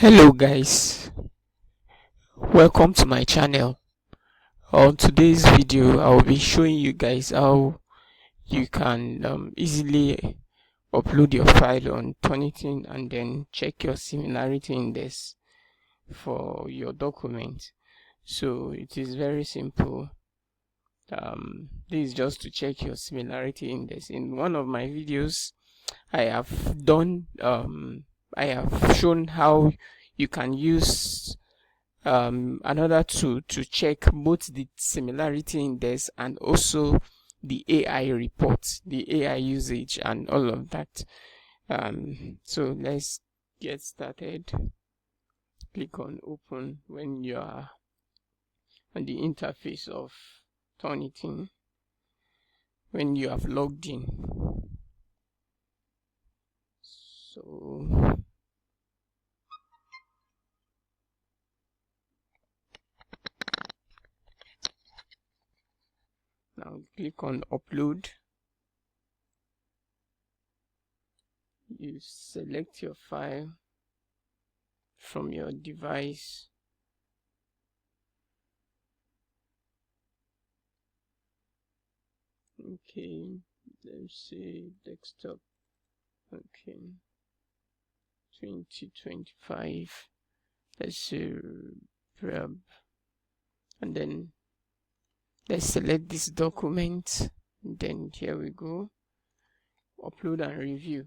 Hello guys, welcome to my channel. On today's video I will be showing you guys how you can easily upload your file on Turnitin and then check your similarity index for your document. So it is very simple. This is just to check your similarity index. In one of my videos I have done I have shown how you can use another tool to check both the similarity index and also the AI report, the AI usage, and all of that. So let's get started. Click on open when you are on the interface of Turnitin, when you have logged in. So now click on upload. You select your file from your device. Okay, let's say desktop. Okay, 2025. Let's say grab, and then let's select this document. And then here we go. Upload and review.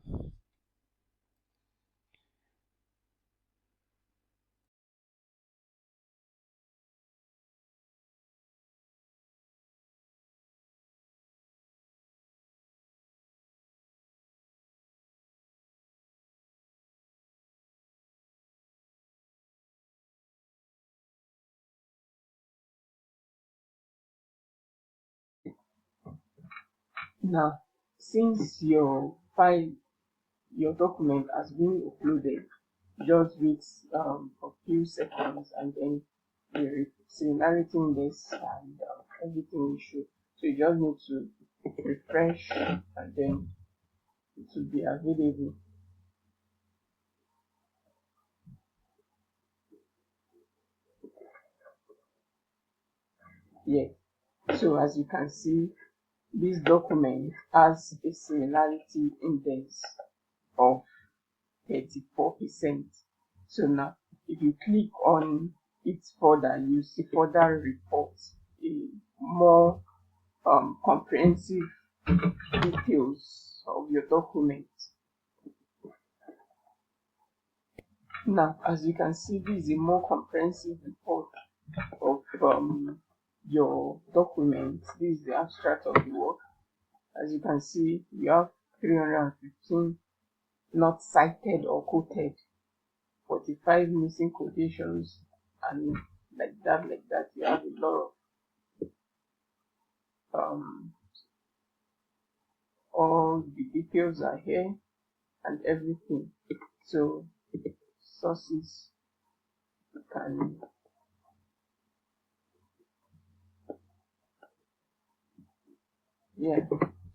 Now, since your file, your document has been uploaded, just wait a few seconds and then the similarity index and everything will show. So you just need to refresh and then it will be available. Yeah. So as you can see, this document has a similarity index of 34%. So now, if you click on it further, you see further reports, a more comprehensive details of your document. Now, as you can see, this is a more comprehensive report of your document. This is the abstract of the work. As you can see, you have 315 not cited or quoted, 45 missing quotations, and like that, you have a lot of all the details are here and everything. So sources can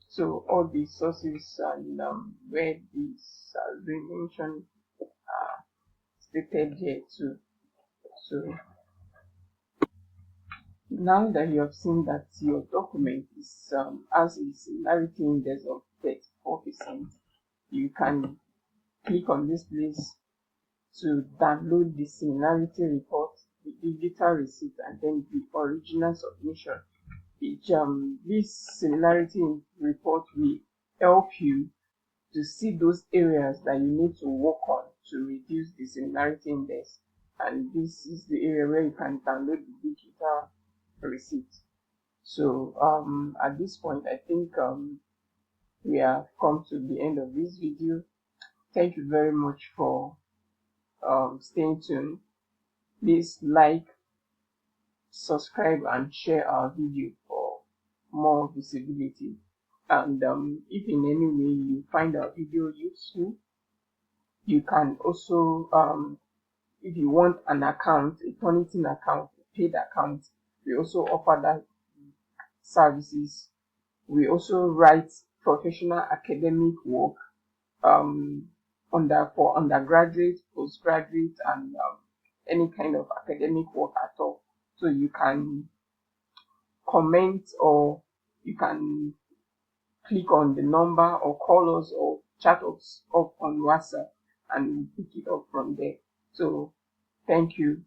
so all the sources and where these has been mentioned are stated here too. So now that you have seen that your document is has a similarity index of 34%, you can click on this place to download the similarity report, the digital receipt, and then the original submission. This similarity report will help you to see those areas that you need to work on to reduce the similarity index, and this is the area where you can download the digital receipt. So at this point I think we have come to the end of this video. Thank you very much for staying tuned. Please like, subscribe, and share our video for more visibility. And if in any way you find our video useful, you can also if you want an account, a Turnitin account, a paid account, we also offer that services. We also write professional academic work for undergraduate, postgraduate and any kind of academic work at all. So you can comment, or you can click on the number or call us or chat us up on WhatsApp, and we'll pick it up from there. So thank you.